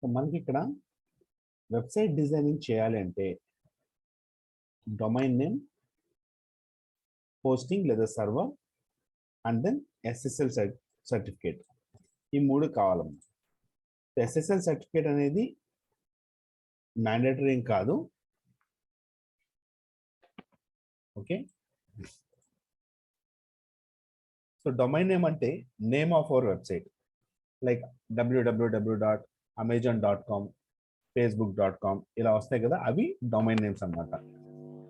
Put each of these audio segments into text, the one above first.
మనకి ఇక్కడ website designing చేయాలి అంటే డొమైన్ నేమ్, హోస్టింగ్ లేదా server and then SSL certificate, ఈ మూడు కావాలమ్మా. ఎస్ఎస్ఎల్ సర్టిఫికేట్ అనేది మ్యాండేటరీ ఏం కాదు. ఓకే, సో డొమైన్ నేమ్ అంటే name of our website, like www.amazon.com, facebook.com ఇలా వస్తాయి కదా, అవి డొమైన్ నేమ్స్ అన్నమాట.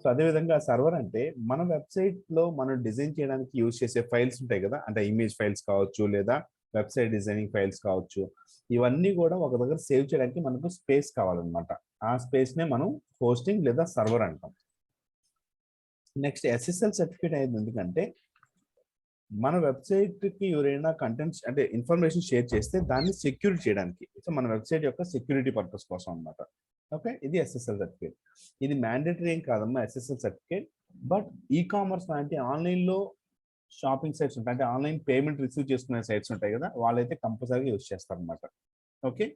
సో అదేవిధంగా సర్వర్ అంటే మన వెబ్సైట్లో మనం డిజైన్ చేయడానికి యూజ్ చేసే ఫైల్స్ ఉంటాయి కదా, అంటే ఇమేజ్ ఫైల్స్ కావచ్చు లేదా వెబ్సైట్ డిజైనింగ్ ఫైల్స్ కావచ్చు, ఇవన్నీ కూడా ఒక దగ్గర సేవ్ చేయడానికి మనకు స్పేస్ కావాలన్నమాట. ఆ స్పేస్నే మనం హోస్టింగ్ లేదా సర్వర్ అంటాం. నెక్స్ట్ ఎస్ఎస్ఎల్ సర్టిఫికేట్ అనేది ఎందుకంటే మన వెబ్సైట్కి ఎవరైనా కంటెంట్స్ అంటే ఇన్ఫర్మేషన్ షేర్ చేస్తే దాన్ని సెక్యూర్ చేయడానికి, సో మన వెబ్సైట్ యొక్క సెక్యూరిటీ పర్పస్ కోసం అన్నమాట. ఓకే, ఇది ఎస్ఎస్ఎల్ సర్టిఫికేట్. ఇది మ్యాండేటరీ ఏం కాదమ్మా SSL certificate. But e commerce లాంటి ఆన్లైన్లో షాపింగ్ సైట్స్ ఉంటాయి, అంటే ఆన్లైన్ పేమెంట్ రిసీవ్ చేసుకునే సైట్స్ ఉంటాయి కదా, వాళ్ళైతే కంపల్సరీగా యూజ్ చేస్తారు అనమాట. ఓకే,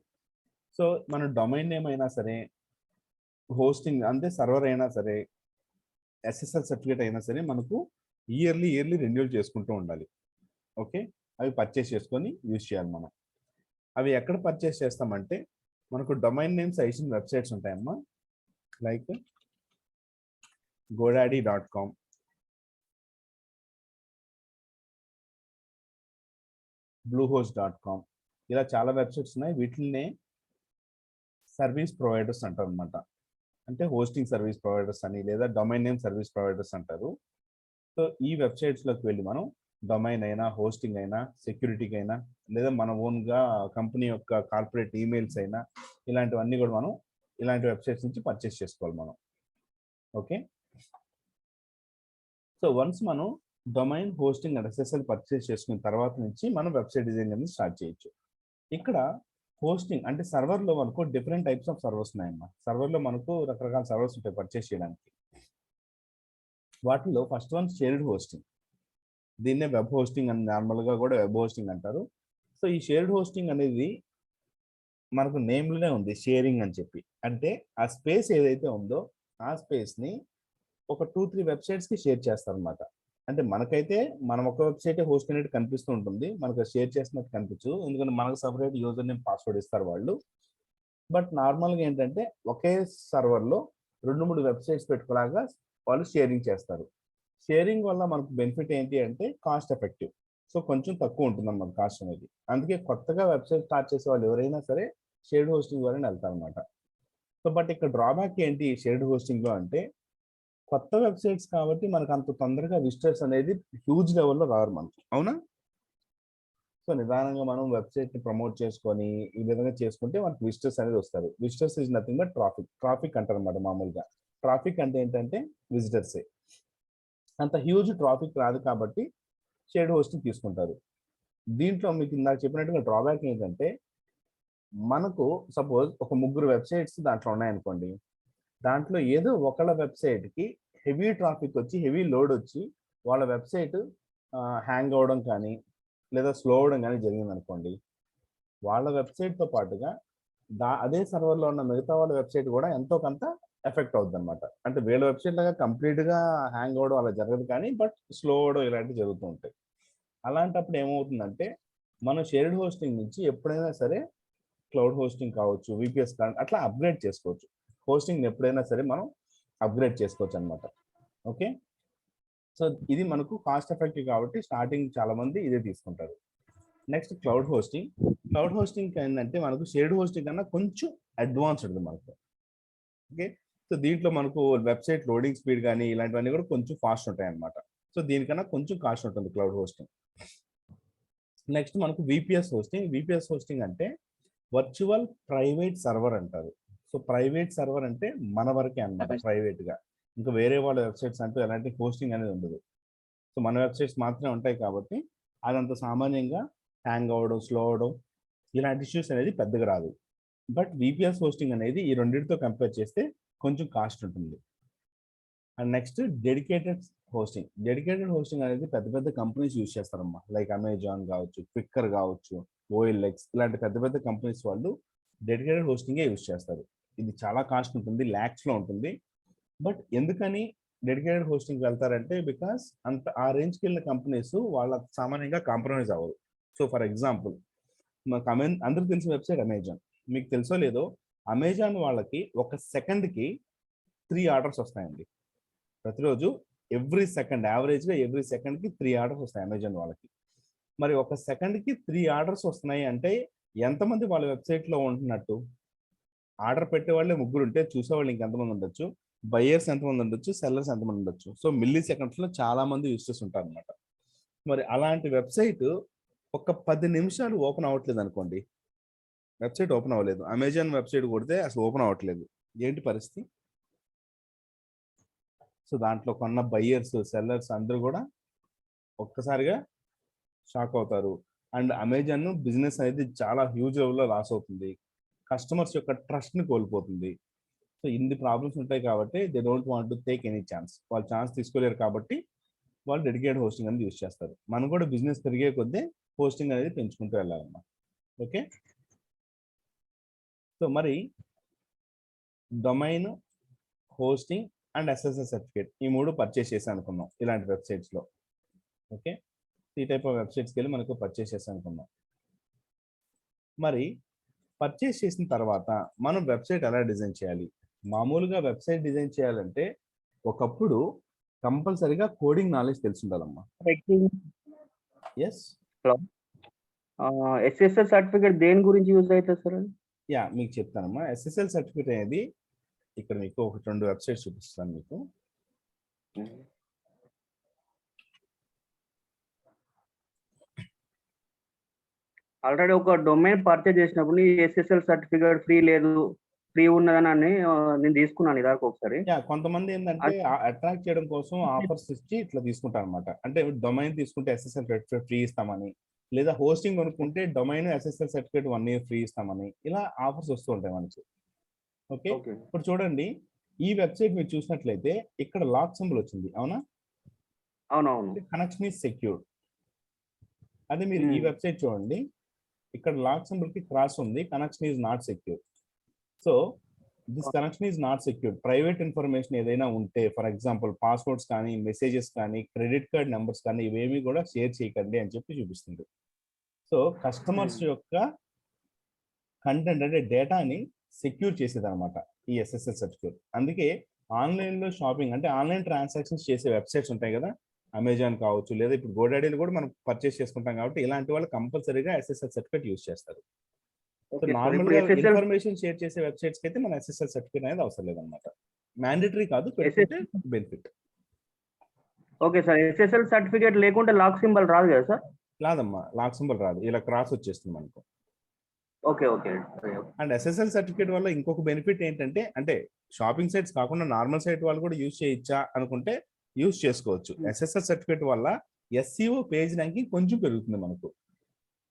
సో మన డొమైన్ నేమ్ అయినా సరే, హోస్టింగ్ అంటే సర్వర్ అయినా సరే, ఎస్ఎస్ఎల్ సర్టిఫికేట్ అయినా సరే మనకు ఇయర్లీ రెన్యూల్ చేసుకుంటూ ఉండాలి. ఓకే, అవి పర్చేస్ చేసుకొని యూజ్ చేయాలి మనం. అవి ఎక్కడ పర్చేస్ చేస్తామంటే మనకు డొమైన్ నేమ్స్ అయిన వెబ్సైట్స్ ఉంటాయమ్మా, లైక్ godaddy.com, bluehost.com, ఇలా చాలా వెబ్సైట్స్ ఉన్నాయి. వీటినే సర్వీస్ ప్రొవైడర్స్ అంటారు అనమాట. అంటే హోస్టింగ్ సర్వీస్ ప్రొవైడర్స్ అని లేదా డొమైన్ నేమ్ సర్వీస్ ప్రొవైడర్స్ అంటారు. సో ఈ వెబ్సైట్స్లోకి వెళ్ళి మనం డొమైన్ అయినా, హోస్టింగ్ అయినా, సెక్యూరిటీకి అయినా, లేదా మన ఓన్గా కంపెనీ యొక్క కార్పొరేట్ ఈమెయిల్స్ అయినా, ఇలాంటివన్నీ కూడా మనం ఇలాంటి వెబ్సైట్స్ నుంచి పర్చేస్ చేసుకోవాలి మనం. ఓకే, సో వన్స్ మనం domain, hosting and SSL purchase చేసుకున్న తర్వాత నుంచి మనం వెబ్సైట్ డిజైన్ అనేది స్టార్ట్ చేయొచ్చు. ఇక్కడ హోస్టింగ్ అంటే సర్వర్లో మనకు డిఫరెంట్ టైప్స్ ఆఫ్ సర్వర్స్ ఉన్నాయమ్మా. సర్వర్లో మనకు రకరకాల సర్వర్స్ ఉంటాయి పర్చేస్ చేయడానికి. వాటిలో ఫస్ట్ వన్ షేర్డ్ హోస్టింగ్. దీన్నే వెబ్ హోస్టింగ్ అని నార్మల్గా కూడా వెబ్ హోస్టింగ్ అంటారు. సో ఈ షేర్డ్ హోస్టింగ్ అనేది మనకు నేమ్లోనే ఉంది, షేరింగ్ అని చెప్పి. అంటే ఆ స్పేస్ ఏదైతే ఉందో ఆ స్పేస్ని ఒక 2-3 వెబ్సైట్స్కి షేర్ చేస్తారనమాట. అంటే మనకైతే మనం ఒక వెబ్సైటే హోస్ట్ అనేది కనిపిస్తూ ఉంటుంది, మనకు షేర్ చేసినట్టు కనిపించదు, ఎందుకంటే మనకు సపరేట్ యూజర్ నేమ్, పాస్వర్డ్ ఇస్తారు వాళ్ళు. బట్ నార్మల్గా ఏంటంటే ఒకే సర్వర్లో 2-3 వెబ్సైట్స్ పెట్టుకోలాగా వాళ్ళు షేరింగ్ చేస్తారు. షేరింగ్ వల్ల మనకు బెనిఫిట్ ఏంటి అంటే కాస్ట్ ఎఫెక్టివ్. సో కొంచెం తక్కువ ఉంటుంది అన్నమాట కాస్ట్ అనేది. అందుకే కొత్తగా వెబ్సైట్ స్టార్ట్ చేసే వాళ్ళు ఎవరైనా సరే షేర్డ్ హోస్టింగ్ ద్వారా వెళ్తారు అనమాట. సో బట్ ఇక్కడ డ్రాబ్యాక్ ఏంటి షేర్డ్ హోస్టింగ్లో అంటే కొత్త వెబ్సైట్స్ కాబట్టి మనకు అంత తొందరగా విజిటర్స్ అనేది హ్యూజ్ లెవెల్లో రారు మనకి, అవునా? సో నిదానంగా మనం వెబ్సైట్ని ప్రమోట్ చేసుకొని ఈ విధంగా చేసుకుంటే మనకు విజిటర్స్ అనేది వస్తారు. Visitors is nothing but traffic అంటారు అనమాట మామూలుగా. ట్రాఫిక్ అంటే ఏంటంటే విజిటర్సే. అంత హ్యూజ్ ట్రాఫిక్ రాదు కాబట్టి షేర్డ్ హోస్టింగ్ తీసుకుంటారు. దీంట్లో మీకు నాకు చెప్పినట్టుగా డ్రాబ్యాక్ ఏంటంటే మనకు సపోజ్ ఒక 3 వెబ్సైట్స్ దాంట్లో ఉన్నాయనుకోండి, దాంట్లో ఏదో ఒకళ్ళ వెబ్సైట్కి హెవీ ట్రాఫిక్ వచ్చి, హెవీ లోడ్ వచ్చి వాళ్ళ వెబ్సైట్ హ్యాంగ్ అవ్వడం కానీ లేదా స్లో అవ్వడం కానీ జరిగిందనుకోండి, వాళ్ళ వెబ్సైట్తో పాటుగా అదే సర్వర్లో ఉన్న మిగతా వాళ్ళ వెబ్సైట్ కూడా ఎంతో కొంత ఎఫెక్ట్ అవుతుంది అనమాట. అంటే వీళ్ళ వెబ్సైట్ లాగా కంప్లీట్గా హ్యాంగ్ అవ్వడం అలా జరగదు కానీ బట్ స్లో అవ్వడం ఇలాంటివి జరుగుతూ ఉంటాయి. అలాంటప్పుడు ఏమవుతుందంటే మనం షేర్డ్ హోస్టింగ్ నుంచి ఎప్పుడైనా సరే క్లౌడ్ హోస్టింగ్ కావచ్చు, విపిఎస్ అట్లా అప్గ్రేడ్ చేసుకోవచ్చు. హోస్టింగ్ ఎప్పుడైనా సరే మనం అప్గ్రేడ్ చేసుకోవచ్చు అనమాట. ఓకే, సో ఇది మనకు కాస్ట్ ఎఫెక్టివ్ కాబట్టి స్టార్టింగ్ చాలా మంది ఇదే తీసుకుంటారు. Next cloud hosting. Cloud hosting ఏంటంటే మనకు షేర్డ్ హోస్టింగ్ కన్నా కొంచెం అడ్వాన్స్డ్ మనకు. ఓకే, సో దీంట్లో మనకు వెబ్సైట్ లోడింగ్ స్పీడ్ కానీ ఇలాంటివన్నీ కూడా కొంచెం ఫాస్ట్ ఉంటాయి అన్నమాట. సో దీనికన్నా కొంచెం కాస్ట్ ఉంటుంది క్లౌడ్ హోస్టింగ్. నెక్స్ట్ మనకు విపిఎస్ హోస్టింగ్. విపిఎస్ హోస్టింగ్ అంటే వర్చువల్ ప్రైవేట్ సర్వర్ అంటారు. సో ప్రైవేట్ సర్వర్ అంటే మన వరకే అన్నమాట, ప్రైవేట్గా. ఇంకా వేరే వాళ్ళ వెబ్సైట్స్ అంటూ ఎలాంటి హోస్టింగ్ అనేది ఉండదు. సో మన వెబ్సైట్స్ మాత్రమే ఉంటాయి కాబట్టి అదంత సామాన్యంగా హ్యాంగ్ అవ్వడం, స్లో అవ్వడం ఇలాంటి ఇష్యూస్ అనేది పెద్దగా రాదు. బట్ విపిఎస్ హోస్టింగ్ అనేది ఈ రెండింటితో కంపేర్ చేస్తే కొంచెం కాస్ట్ ఉంటుంది. And next dedicated hosting. Dedicated hosting అనేది పెద్ద పెద్ద కంపెనీస్ యూజ్ చేస్తారమ్మా, లైక్ అమెజాన్ కావచ్చు, క్విక్కర్ కావచ్చు, ఓఎల్ఎక్స్ ఇలాంటి పెద్ద పెద్ద కంపెనీస్ వాళ్ళు డెడికేటెడ్ హోస్టింగే యూజ్ చేస్తారు. ఇది చాలా కాస్ట్ ఉంటుంది, ల్యాక్స్లో ఉంటుంది. బట్ ఎందుకని డెడికేటెడ్ హోస్టింగ్ వెళ్తారంటే బికాస్ అంత ఆ రేంజ్కి వెళ్ళిన కంపెనీస్ వాళ్ళ సామాన్యంగా కాంప్రమైజ్ అవ్వరు. సో ఫర్ ఎగ్జాంపుల్ మాకు అందరికి తెలిసిన వెబ్సైట్ అమెజాన్. మీకు తెలుసో లేదో అమెజాన్ వాళ్ళకి ఒక సెకండ్కి 3 ఆర్డర్స్ వస్తాయండి. ప్రతిరోజు ఎవ్రీ సెకండ్ యావరేజ్గా ఎవ్రీ సెకండ్కి 3 ఆర్డర్స్ వస్తాయి అమెజాన్ వాళ్ళకి. మరి ఒక సెకండ్కి 3 ఆర్డర్స్ వస్తున్నాయి అంటే ఎంతమంది వాళ్ళ వెబ్సైట్లో ఉంటున్నట్టు? ఆర్డర్ పెట్టేవాళ్ళే 3 ఉంటే చూసేవాళ్ళు ఇంకెంతమంది ఉండొచ్చు? బయర్స్ ఎంతమంది ఉండొచ్చు? సెల్లర్స్ ఎంతమంది ఉండొచ్చు? సో మిల్లీ సెకండ్స్లో చాలా మంది యూస్ చేస్తుంటారు అనమాట. మరి అలాంటి వెబ్సైట్ ఒక 10 నిమిషాలు ఓపెన్ అవ్వట్లేదు అనుకోండి, వెబ్సైట్ ఓపెన్ అవ్వలేదు. అమెజాన్ వెబ్సైట్ కొడితే అసలు ఓపెన్ అవ్వట్లేదు. ఏంటి పరిస్థితి? సో దాంట్లో కొన్న బయ్యర్స్ సెల్లర్స్ అందరూ కూడా ఒక్కసారిగా షాక్ అవుతారు. అండ్ అమెజాన్ బిజినెస్ అనేది చాలా హ్యూజ్ లెవెల్లో లాస్ అవుతుంది. కస్టమర్స్ యొక్క ట్రస్ట్ని కోల్పోతుంది. సో ఇన్ని ప్రాబ్లమ్స్ ఉంటాయి కాబట్టి they don't want to take any chance. వాళ్ళు ఛాన్స్ తీసుకోలేరు కాబట్టి వాళ్ళు డెడికేటెడ్ హోస్టింగ్ అనేది యూస్ చేస్తారు. మనం కూడా బిజినెస్ పెరిగే కొద్దీ హోస్టింగ్ అనేది పెంచుకుంటూ వెళ్ళాలన్నమాట. ఓకే, సో మరి domain, hosting and SSL certificate ఈ 3 పర్చేస్ చేసి అనుకున్నాం ఇలాంటి వెబ్సైట్స్లో. ఓకే, ఈ టైప్ ఆఫ్ వెబ్సైట్స్కి వెళ్ళి మనకు పర్చేస్ చేసి అనుకున్నాం. మరి పర్చేస్ చేసిన తర్వాత మనం వెబ్సైట్ ఎలా డిజైన్ చేయాలి? మామూలుగా వెబ్సైట్ డిజైన్ చేయాలంటే ఒకప్పుడు కంపల్సరీగా కోడింగ్ నాలెడ్జ్ తెలిసి ఉండాలమ్మా. ఎస్, ఎస్ఎస్ఎల్ సర్టిఫికేట్ దేని గురించి యూజ్ అవుతుంది సార్? యా మీకు చెప్తానమ్మా. ఎస్ఎస్ఎల్ సర్టిఫికేట్ అనేది ఇక్కడ మీకు 1-2 వెబ్సైట్స్ చూపిస్తాను మీకు. ఆల్రెడీ ఒక డొమైన్ పర్చేజ్ చేసినప్పుడు ఎస్ఎస్ఎల్ సర్టిఫికేట్ ఫ్రీ లేదు, ఫ్రీ ఉన్నదని నేను తీసుకున్నాను ఇదాకా ఒకసారి. కొంతమంది ఏంటంటే అట్రాక్ట్ చేయడం కోసం ఆఫర్స్ ఇచ్చి ఇట్లా తీసుకుంటారు అనమాట. అంటే డొమైన్ తీసుకుంటే ఎస్ఎస్ఎల్ సర్టిఫికేట్ ఫ్రీ ఇస్తామని, లేదా హోస్టింగ్ కొనుక్కుంటే domain SSL certificate 1 year free ఇస్తామని, ఇలా ఆఫర్స్ వస్తూ ఉంటాయి మనకి. ఓకే, ఇప్పుడు చూడండి ఈ వెబ్సైట్ మీరు చూసినట్లయితే ఇక్కడ లాక్ సింబల్ వచ్చింది, అవునా? అవునవును. Connection is secured. అదే మీరు ఈ వెబ్సైట్ చూడండి, ఇక్కడ లాక్ సింబల్ కి క్రాస్ ఉంది, connection is not secure. So this connection is not secure. Private information ఏదైనా ఉంటే, ఫర్ ఎగ్జాంపుల్ పాస్వర్డ్స్ కానీ, మెసేజెస్ కానీ, క్రెడిట్ కార్డ్ నెంబర్స్ కానీ, ఇవేమి కూడా షేర్ చేయకండి అని చెప్పి చూపిస్తుంది. సో కస్టమర్స్ యొక్క కంటెంట్ అంటే డేటాని సెక్యూర్ చేసేది అనమాట ఈ ఎస్ఎస్ఎల్ సర్టిఫికేట్. అందుకే ఆన్లైన్లో షాపింగ్ అంటే ఆన్లైన్ ట్రాన్సాక్షన్స్ చేసే వెబ్సైట్స్ ఉంటాయి కదా, అమెజాన్ కావచ్చు, లేదా ఇప్పుడు గోడాడీలు కూడా మనం పర్చేస్ చేసుకుంటాం కాబట్టి ఇలాంటి వాళ్ళు కంపల్సరీగా ఎస్ఎస్ఎల్ సర్టిఫికేట్ యూజ్ చేస్తారు. సో నార్మల్గా ఇన్ఫర్మేషన్ షేర్ చేసే వెబ్సైట్స్కి అయితే మన ఎస్ఎస్ఎల్ సర్టిఫికేట్ అనేది అవసరం లేదన్నమాట. మ్యాండేటరీ కాదు, పెట్టుకుంటే benefit. Okay sir, SSL certificate లేకుంటే లాక్ సింబల్ రాదు కదా సార్? రాదమ్మా, లాక్ సింబల్ రాదు, ఇలా క్రాస్ వచ్చేస్తుంది మనకు. Okay okay. And SSL certificate వల్ల ఇంకొక బెనిఫిట్ ఏంటంటే, అంటే షాపింగ్ సైట్స్ కాకుండా నార్మల్ సైట్ వాళ్ళు కూడా యూజ్ చేయొచ్చా అనుకుంటే యూజ్ చేసుకోవచ్చు. ఎస్ఎస్ఎల్ సర్టిఫికేట్ వల్ల ఎస్సీఓ పేజ్ ర్యాంకింగ్ కొంచెం పెరుగుతుంది మనకు.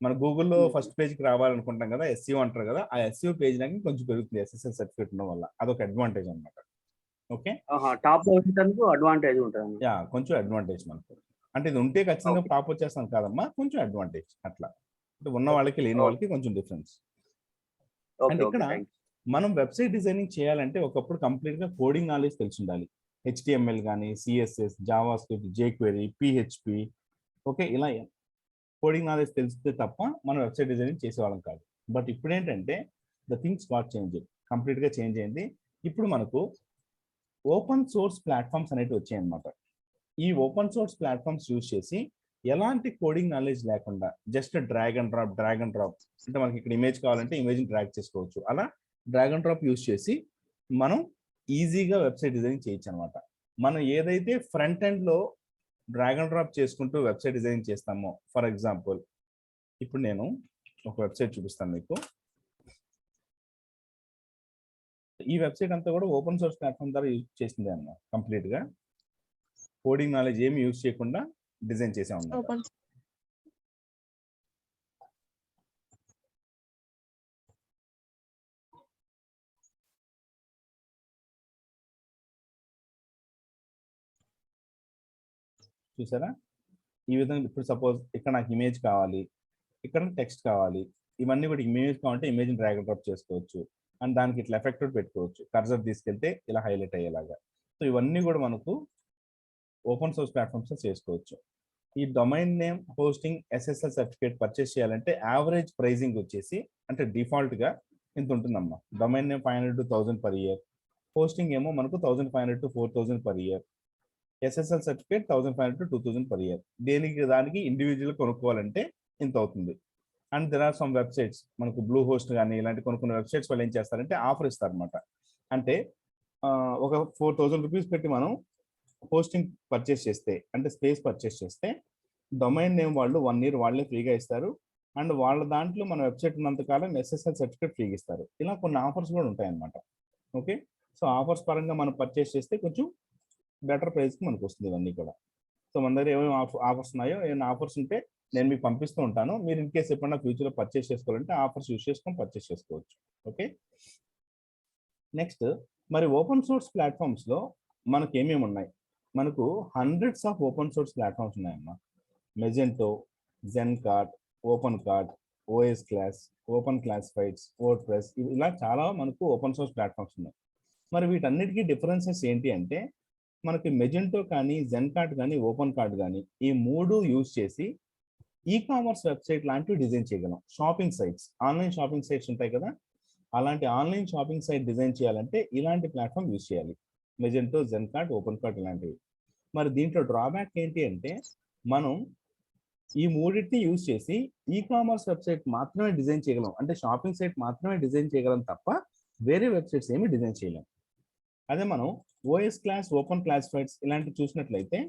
మన గూగుల్లో ఫస్ట్ పేజ్కి రావాలనుకుంటాం కదా, ఎస్సీఓ అంటారు కదా, ఆ ఎస్సీఓ పేజ్ ర్యాంకింగ్ కొంచెం పెరుగుతుంది ఎస్ఎస్ఎల్ సర్టిఫికేట్ ఉండడం వల్ల. అదొక అడ్వాంటేజ్ అనమాట. ఓకే, టాప్ అడ్వాంటేజ్ ఉంటుంది. యా, కొంచెం అడ్వాంటేజ్ మనకు. అంటే ఇది ఉంటే ఖచ్చితంగా టాప్ వచ్చేస్తాం కాదమ్మా, కొంచెం అడ్వాంటేజ్ అట్లా. అంటే ఉన్న వాళ్ళకి లేని వాళ్ళకి కొంచెం డిఫరెన్స్. అండ్ ఇక్కడ మనం వెబ్సైట్ డిజైనింగ్ చేయాలంటే ఒకప్పుడు కంప్లీట్గా కోడింగ్ నాలెడ్జ్ తెలిసి ఉండాలి. హెచ్టిఎంఎల్ కానీ, CSS, Java script, jQuery, PHP, okay, ఇలా కోడింగ్ నాలెడ్జ్ తెలిస్తే తప్ప మనం వెబ్సైట్ డిజైనింగ్ చేసేవాళ్ళం కాదు. బట్ ఇప్పుడు ఏంటంటే ద థింగ్స్ గాట్ చేంజ్, కంప్లీట్గా చేంజ్ అయింది. ఇప్పుడు మనకు ఓపెన్ సోర్స్ ప్లాట్ఫామ్స్ అనేవి వచ్చాయన్నమాట. ఈ ఓపెన్ సోర్స్ ప్లాట్ఫామ్స్ యూజ్ చేసి ఎలాంటి కోడింగ్ నాలెడ్జ్ లేకుండా జస్ట్ డ్రాగ్ అండ్ డ్రాప్ అంటే మనకి ఇక్కడ ఇమేజ్ కావాలంటే ఇమేజ్ని డ్రాగ్ చేసుకోవచ్చు. అలా డ్రాగ్ అండ్ డ్రాప్ యూజ్ చేసి మనం ఈజీగా వెబ్సైట్ డిజైనింగ్ చేయొచ్చు అనమాట. మనం ఏదైతే ఫ్రంట్ ఎండ్లో డ్రాగ్ అండ్ డ్రాప్ చేసుకుంటూ వెబ్సైట్ డిజైనింగ్ చేస్తామో, ఫర్ ఎగ్జాంపుల్ ఇప్పుడు నేను ఒక వెబ్సైట్ చూపిస్తాను మీకు. ఈ వెబ్సైట్ అంతా కూడా ఓపెన్ సోర్స్ ప్లాట్ఫామ్ ద్వారా యూజ్ చేసింది అన్నమాట. కంప్లీట్గా కోడింగ్ నాలెడ్జ్ ఏమి యూజ్ చేయకుండా డిజైన్ చేసాం అన్నమాట. చూసారా, ఈ విధంగా ఇప్పుడు సపోజ్ ఇక్కడ నాకు ఇమేజ్ కావాలి, ఇక్కడ టెక్స్ట్ కావాలి, ఇవన్నీ కూడా ఇమేజ్ కావాలంటే ఇమేజ్ డ్రాగ్ అండ్ డ్రాప్ చేసుకోవచ్చు. అండ్ దానికి ఇట్లా ఎఫెక్ట్ పెట్టుకోవచ్చు, కర్సర్ తీసుకెళ్తే ఇలా హైలైట్ అయ్యేలాగా. సో ఇవన్నీ కూడా మనకు ఓపెన్ సోర్స్ ప్లాట్ఫామ్స్ చేసుకోవచ్చు. ఈ domain name hosting SSL certificate purchase చేయాలంటే యావరేజ్ ప్రైజింగ్ వచ్చేసి అంటే డిఫాల్ట్ గా ఇంత ఉంటుందమ్మా. Domain name 500 to 1000 per year, hosting ఏమో మనకు 1500 to 4000 per year, SSL certificate 1500 to 2000 per year. దానికి ఇండివిజువల్ కొనుక్కోవాలంటే ఇంత అవుతుంది. And there are some websites, మనకు బ్లూ హోస్ట్ కానీ ఇలాంటి కొన్ని వెబ్సైట్స్ వాళ్ళు ఏం చేస్తారంటే ఆఫర్ ఇస్తారనమాట. అంటే ఒక 4000 రూపీస్ పెట్టి మనం హోస్టింగ్ పర్చేస్ చేస్తే, అంటే స్పేస్ పర్చేస్ చేస్తే డొమైన్ నేమ్ వాళ్ళు 1 year వాళ్ళే ఫ్రీగా ఇస్తారు. అండ్ వాళ్ళ దాంట్లో మన వెబ్సైట్ ఉన్నంతకాలం SSL సర్టిఫికేట్ ఫ్రీగా ఇస్తారు. ఇలా కొన్ని ఆఫర్స్ కూడా ఉంటాయన్నమాట. ఓకే, సో ఆఫర్స్ పరంగా మనం పర్చేస్ చేస్తే కొంచెం బెటర్ ప్రైస్కి మనకు వస్తుంది ఇవన్నీ కూడా. సో మన దగ్గర ఏమేమి ఆఫర్స్ ఉన్నాయో, ఏమైనా ఆఫర్స్ ఉంటే నేను మీకు పంపిస్తూ ఉంటాను. మీరు ఇన్ కేసు ఎప్పుడన్నా ఫ్యూచర్లో పర్చేస్ చేసుకోవాలంటే ఆఫర్స్ యూస్ చేసుకొని పర్చేస్ చేసుకోవచ్చు. ఓకే, నెక్స్ట్ మరి ఓపెన్ సోర్స్ ప్లాట్ఫామ్స్లో మనకు ఏమేమి ఉన్నాయి? మనకు hundreds of open source platforms ఉన్నాయమ్మా. Magento, Zen Cart, OpenCart, Osclass, open classifieds, WordPress, ఇలా చాలా మనకు ఓపెన్ సోర్స్ ప్లాట్ఫామ్స్ ఉన్నాయి. మరి వీటన్నిటికీ డిఫరెన్సెస్ ఏంటి అంటే, మనకి మెజెంటో కానీ, జెన్కార్ట్ కానీ, ఓపెన్ కార్ట్ కానీ ఈ 3 యూజ్ చేసి కామర్స్ వెబ్సైట్ లాంటివి డిజైన్ చేయగలం. Shopping sites, online shopping sites ఉంటాయి కదా, అలాంటి ఆన్లైన్ షాపింగ్ సైట్ డిజైన్ చేయాలంటే ఇలాంటి ప్లాట్ఫామ్ యూజ్ చేయాలి. మెజెంటో, జెన్కార్ట్, ఓపెన్ కార్ట్ ఇలాంటివి. మరి దీంట్లో డ్రాబ్యాక్ ఏంటి అంటే, మనం ఈ మూడింటిని యూజ్ చేసి కామర్స్ వెబ్సైట్ మాత్రమే డిజైన్ చేయగలం, అంటే షాపింగ్ సైట్ మాత్రమే డిజైన్ చేయగలం తప్ప వేరే వెబ్సైట్స్ ఏమి డిజైన్ చేయలేం. అదే మనం ఓఎస్ క్లాస్, ఓపెన్ క్లాసిఫైడ్స్ ఇలాంటివి చూసినట్లయితే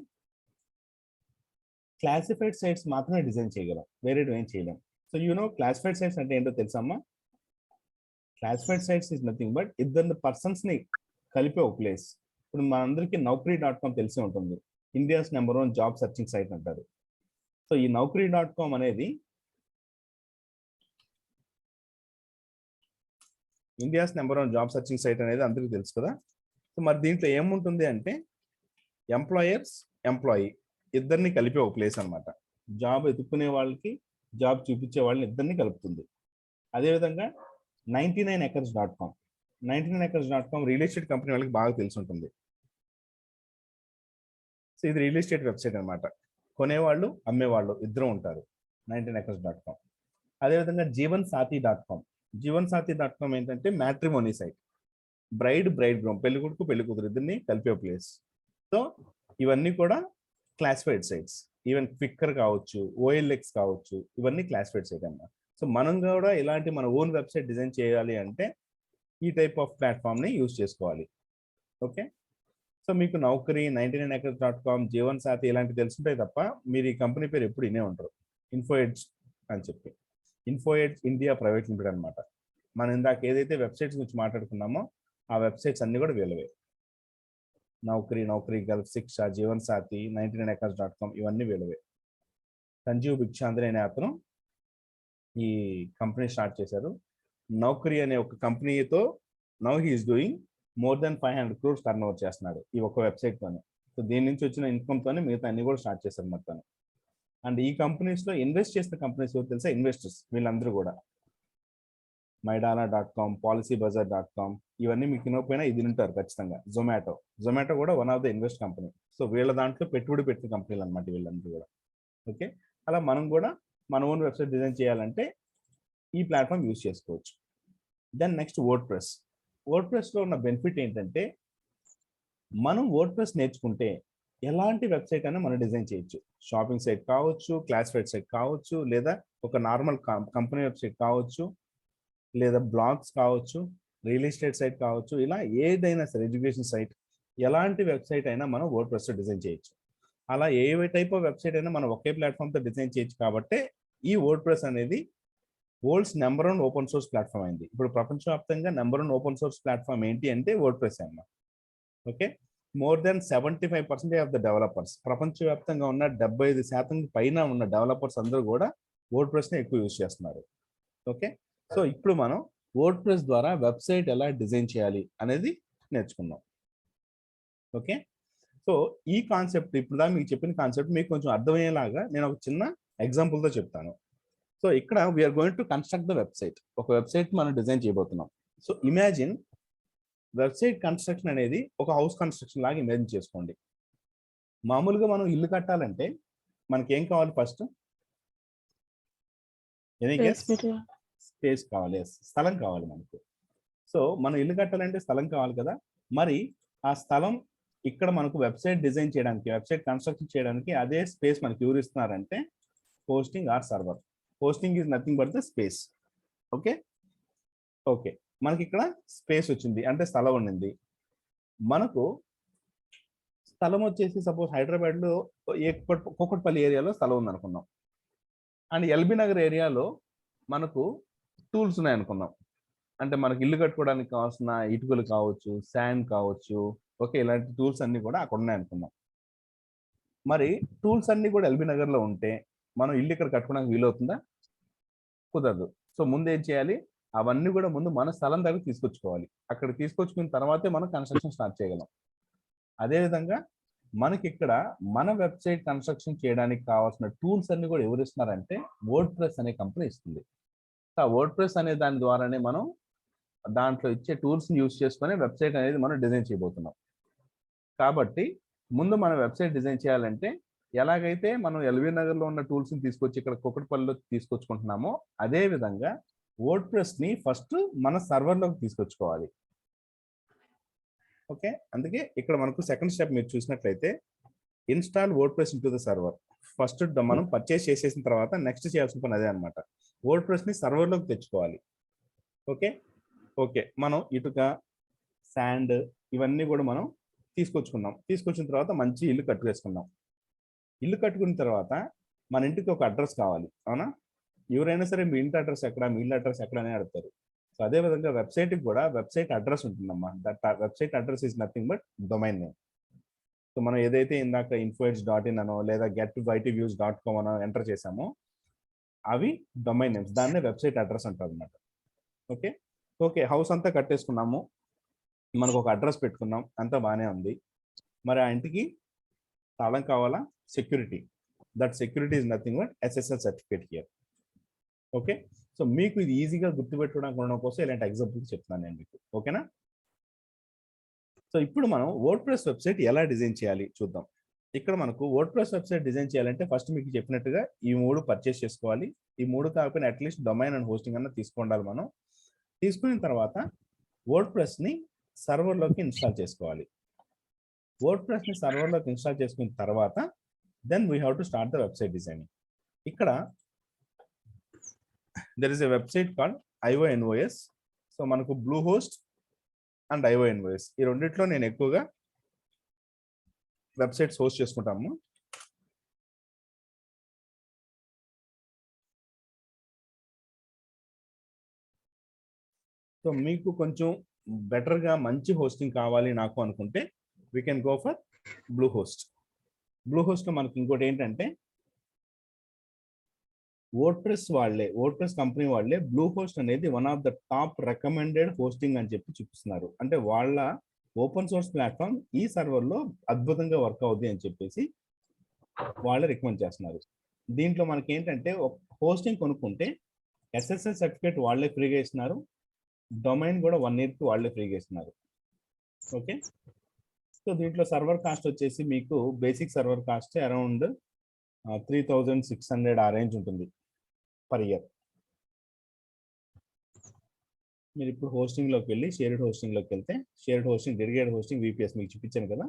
క్లాసిఫైడ్ సైట్స్ మాత్రమే డిజైన్ చేయగలం, వేరే ఏం చేయలేం. సో క్లాసిఫైడ్ సైట్స్ అంటే ఏంటో తెలుసమ్మా? Classified sites is nothing but ఇద్దరు పర్సన్స్ ని కలిపే ఒక ప్లేస్. ఇప్పుడు మనందరికీ Naukri.com తెలిసి ఉంటుంది, India's number 1 job searching site అంటారు. సో ఈ Naukri.com అనేది India's number 1 job searching site అనేది అందరికీ తెలుసు కదా. సో మరి దీంట్లో ఏముంటుంది అంటే, ఎంప్లాయర్స్, ఎంప్లాయీ ఇద్దరిని కలిపే ఒక ప్లేస్ అనమాట. జాబ్ ఎదుర్కొనే వాళ్ళకి, జాబ్ చూపించే వాళ్ళని ఇద్దరిని కలుపుతుంది. అదేవిధంగా 99acres.com, 99acres.com real estate company వాళ్ళకి బాగా తెలిసి ఉంటుంది. సో ఇది రియల్ ఎస్టేట్ వెబ్సైట్ అనమాట. కొనేవాళ్ళు, అమ్మేవాళ్ళు ఇద్దరు ఉంటారు 99acres.com. అదేవిధంగా జీవన్సాథీ.com, జీవన్సాథీ.com ఏంటంటే మ్యాట్రిమోనీ సైట్. బ్రైడ్ గ్రూమ్, పెళ్లి కొడుకు పెళ్లి కూతురు ఇద్దరిని కలిపే ప్లేస్. సో ఇవన్నీ కూడా క్లాసిఫైడ్ సైట్స్. ఈవెన్ క్విక్కర్ కావచ్చు, OLX కావచ్చు, ఇవన్నీ క్లాసిఫైడ్ సైట్ అన్నమాట. సో మనం కూడా ఇలాంటి మన ఓన్ వెబ్సైట్ డిజైన్ చేయాలి అంటే ఈ టైప్ ఆఫ్ ప్లాట్ఫామ్ని యూజ్ చేసుకోవాలి. ఓకే, సో మీకు నౌకరీ, 99acres.com, జీవన్సాథీ ఇలాంటివి తెలుసుంటాయి తప్ప మీరు ఈ కంపెనీ పేరు ఎప్పుడు వినే ఉంటారు. ఇన్ఫో ఎడ్జ్ అని చెప్పి, info edge India private limited అనమాట. మనం ఇందాక ఏదైతే వెబ్సైట్స్ గురించి మాట్లాడుకున్నామో ఆ వెబ్సైట్స్ అన్ని కూడా వీళ్ళవే. నౌకరీ గల్ఫ్, శిక్ష, జీవన్సాథీ, 99acres.com ఇవన్నీ వీళ్ళవే. సంజీవ్ భిక్షాంద్రి అనే అతను ఈ కంపెనీ స్టార్ట్ చేశారు. నౌకరీ అనే ఒక కంపెనీతో now he is doing more than 500 crores turnover చేస్తున్నాడు ఈ ఒక్క వెబ్సైట్ తోనే. సో దీని నుంచి వచ్చిన ఇన్కమ్ తోనే మిగతా అన్ని కూడా స్టార్ట్ చేశారు మొత్తం. అండ్ ఈ కంపెనీస్ లో ఇన్వెస్ట్ చేసిన కంపెనీస్ ఎవరు తెలుసా? ఇన్వెస్టర్స్ వీళ్ళందరూ కూడా. Maidana.com, PolicyBazaar.com ఇవన్నీ మీకు వినకపోయినా ఇది ఉంటారు ఖచ్చితంగా. జొమాటో కూడా one of the invest company. So వీళ్ళ దాంట్లో పెట్టుబడి పెట్టిన కంపెనీలు అనమాట వీళ్ళందరూ కూడా. ఓకే, అలా మనం కూడా మన ఓన్ వెబ్సైట్ డిజైన్ చేయాలంటే ఈ ప్లాట్ఫామ్ యూజ్ చేసుకోవచ్చు. దెన్ నెక్స్ట్ వర్డ్ లో ఉన్న బెనిఫిట్ ఏంటంటే, మనం వర్డ్ నేర్చుకుంటే ఎలాంటి వెబ్సైట్ అయినా మనం డిజైన్ చేయొచ్చు. షాపింగ్ సైట్ కావచ్చు, క్లాసిఫైడ్ సైట్ కావచ్చు, లేదా ఒక నార్మల్ కంపెనీ వెబ్సైట్ కావచ్చు, లేదా బ్లాగ్స్ కావచ్చు, రియల్ ఎస్టేట్ సైట్ కావచ్చు, ఇలా ఏదైనా సరే ఎడ్యుకేషన్ సైట్, ఎలాంటి వెబ్సైట్ అయినా మనం వర్డ్ డిజైన్ చేయొచ్చు. అలా ఏ టైప్ ఆఫ్ వెబ్సైట్ అయినా మనం ఒకే ప్లాట్ఫామ్తో డిజైన్ చేయొచ్చు. కాబట్టి ఈ వర్డ్ అనేది world's number 1 open source platform అయింది. ఇప్పుడు ప్రపంచవ్యాప్తంగా నెంబర్ 1 ఓపెన్ సోర్స్ ప్లాట్ఫామ్ ఏంటి అంటే వర్డ్ అన్నమాట. Okay, more than 75% of the developers, ప్రపంచవ్యాప్తంగా ఉన్న 75% పైన ఉన్న డెవలపర్స్ అందరూ కూడా వర్డ్ ఎక్కువ యూజ్ చేస్తున్నారు. ఓకే, సో ఇప్పుడు మనం వర్డ్ ద్వారా వెబ్సైట్ ఎలా డిజైన్ చేయాలి అనేది నేర్చుకుందాం. ఓకే, సో ఈ కాన్సెప్ట్ ఇప్పుడు దాకా మీకు చెప్పిన కాన్సెప్ట్ మీకు కొంచెం అర్థమయ్యేలాగా నేను ఒక చిన్న ఎగ్జాంపుల్తో చెప్తాను. సో ఇక్కడ we are going to construct the website. ఒక వెబ్సైట్ మనం డిజైన్ చేయబోతున్నాం. సో ఇమాజిన్ వెబ్సైట్ కన్స్ట్రక్షన్ అనేది ఒక హౌస్ కన్స్ట్రక్షన్ లాగా ఇమాజిన్ చేసుకోండి. మామూలుగా మనం ఇల్లు కట్టాలంటే మనకి ఏం కావాలి? ఫస్ట్ స్పేస్ కావాలి, స్థలం కావాలి మనకు. సో మనం ఇల్లు కట్టాలంటే స్థలం కావాలి కదా. మరి ఆ స్థలం ఇక్కడ మనకు వెబ్సైట్ డిజైన్ చేయడానికి, వెబ్సైట్ కన్స్ట్రక్షన్ చేయడానికి అదే స్పేస్ మనకి ఎవరు ఇస్తున్నారంటే hosting or server. Hosting is nothing but the space. Okay okay, మనకి ఇక్కడ స్పేస్ వచ్చింది అంటే స్థలం ఉండింది. మనకు స్థలం వచ్చేసి సపోజ్ హైదరాబాద్లో కూకట్పల్లి ఏరియాలో స్థలం ఉంది అనుకున్నాం, అండ్ ఎల్బీ నగర్ ఏరియాలో మనకు టూల్స్ ఉన్నాయి అనుకున్నాం. అంటే మనకి ఇల్లు కట్టుకోవడానికి కావాల్సిన ఇటుకలు కావచ్చు, శాండ్ కావచ్చు, ఓకే, ఇలాంటి టూల్స్ అన్ని కూడా అక్కడ ఉన్నాయి అనుకున్నాం. మరి టూల్స్ అన్ని కూడా ఎల్బీ నగర్లో ఉంటే మనం ఇల్లు ఇక్కడ కట్టుకోవడానికి వీలవుతుందా? కుదరదు. సో ముందు ఏం చేయాలి? అవన్నీ కూడా ముందు మన స్థలం దగ్గర తీసుకొచ్చుకోవాలి. అక్కడ తీసుకొచ్చుకున్న తర్వాతే మనం కన్స్ట్రక్షన్ స్టార్ట్ చేయగలం. అదేవిధంగా మనకి ఇక్కడ మన వెబ్సైట్ కన్స్ట్రక్షన్ చేయడానికి కావాల్సిన టూల్స్ అన్ని కూడా ఎవరు ఇస్తున్నారంటే వర్డ్ ప్రెస్ అనే కంపెనీ ఇస్తుంది. ఆ వర్డ్ ప్రెస్ అనే దాని ద్వారానే మనం దాంట్లో ఇచ్చే టూల్స్ని యూజ్ చేసుకొని వెబ్సైట్ అనేది మనం డిజైన్ చేయబోతున్నాం. కాబట్టి ముందు మన వెబ్సైట్ డిజైన్ చేయాలంటే ఎలాగైతే మనం ఎల్బీ నగర్లో ఉన్న టూల్స్ని తీసుకొచ్చి ఇక్కడ కూకట్పల్లిలో తీసుకొచ్చుకుంటున్నామో అదే విధంగా వర్డ్ ప్రెస్ని ఫస్ట్ మన సర్వర్లోకి తీసుకొచ్చుకోవాలి. ఓకే, అందుకే ఇక్కడ మనకు సెకండ్ స్టెప్ మీరు చూసినట్లయితే install word press into the server. First మనం పర్చేస్ చేసేసిన తర్వాత నెక్స్ట్ చేయాల్సిన పని అదే అనమాట. వర్డ్ ప్రెస్ని సర్వర్లోకి తెచ్చుకోవాలి. ఓకే ఓకే, మనం ఇటుక, శాండ్ ఇవన్నీ కూడా మనం తీసుకొచ్చుకున్నాం. తీసుకొచ్చిన తర్వాత మంచి ఇల్లు కట్టుకేసుకున్నాం. ఇల్లు కట్టుకున్న తర్వాత మన ఇంటికి ఒక అడ్రస్ కావాలి, అవునా? ఎవరైనా సరే మీ ఇంటి అడ్రస్ ఎక్కడ, మీ ఇల్లు అడ్రస్ ఎక్కడ అని అడుగుతారు. సో అదేవిధంగా వెబ్సైట్కి కూడా వెబ్సైట్ అడ్రస్ ఉంటుందమ్మా. That website address is nothing but domain name. So మనం ఏదైతే ఇందాక info.in అనో లేదా get2ytviews.com అనో ఎంటర్ చేసామో అవి డొమైన్ నేమ్స్, దాన్నే వెబ్సైట్ అడ్రస్ అంటారు అనమాట. ఓకే ఓకే, హౌస్ అంతా కట్టేసుకున్నాము, మనకు ఒక అడ్రస్ పెట్టుకున్నాం, అంతా బాగానే ఉంది. మరి ఆ ఇంటికి తాళం కావాలా? Security. That security is nothing but SSL certificate here. Okay, so మీకు ఇది ఈజీగా గుర్తుపెట్టుకోవడానికి ఉండడం కోసం ఇలాంటి ఎగ్జాంపుల్స్ చెప్తున్నాను నేను మీకు. ఓకేనా? సో ఇప్పుడు మనం వర్డ్ ప్రెస్ వెబ్సైట్ ఎలా డిజైన్ చేయాలి చూద్దాం. ఇక్కడ మనకు వర్డ్ ప్రెస్ వెబ్సైట్ డిజైన్ చేయాలంటే ఫస్ట్ మీకు చెప్పినట్టుగా ఈ 3 పర్చేస్ చేసుకోవాలి. ఈ 3 కాకపోయినా అట్లీస్ట్ డొమైన్ అండ్ హోస్టింగ్ అన్న తీసుకోవాలి. మనం తీసుకున్న తర్వాత వర్డ్ ప్రెస్ని సర్వర్లోకి ఇన్స్టాల్ చేసుకోవాలి. వర్డ్ ప్రెస్ని సర్వర్లోకి ఇన్స్టాల్ చేసుకున్న తర్వాత then we have to start the website designing. ఇక్కడ there is a website called IONOS. So మనకు బ్లూ హోస్ట్ అండ్ IONOS ఈ రెండిట్లో నేను ఎక్కువగా వెబ్సైట్స్ హోస్ట్ చేసుకుంటాము. సో మీకు కొంచెం బెటర్గా మంచి హోస్టింగ్ కావాలి నాకు అనుకుంటే we can go for Bluehost. బ్లూ హోస్ట్లో మనకి ఇంకోటి ఏంటంటే వర్డ్ ప్రెస్ కంపెనీ వాళ్ళే బ్లూ హోస్ట్ అనేది one of the top recommended hosting అని చెప్పి చూపిస్తున్నారు. అంటే వాళ్ళ ఓపెన్ సోర్స్ ప్లాట్ఫామ్ ఈ సర్వర్లో అద్భుతంగా వర్క్ అవుద్ది అని చెప్పేసి వాళ్ళే రికమెండ్ చేస్తున్నారు. దీంట్లో మనకి ఏంటంటే హోస్టింగ్ కొనుక్కుంటే SSL సర్టిఫికేట్ వాళ్ళే ఫ్రీగా ఇస్తున్నారు, డొమైన్ కూడా 1 yearకి వాళ్ళే ఫ్రీగా ఇస్తున్నారు. ఓకే, సో దీంట్లో సర్వర్ కాస్ట్ వచ్చేసి మీకు బేసిక్ సర్వర్ కాస్ట్ అరౌండ్ 3600 ఆ రేంజ్ ఉంటుంది పర్ ఇయర్. మీరు ఇప్పుడు హోస్టింగ్లోకి వెళ్ళి షేర్డ్ హోస్టింగ్లోకి వెళ్తే shared hosting, dedicated hosting, VPS మీకు చూపించాను కదా.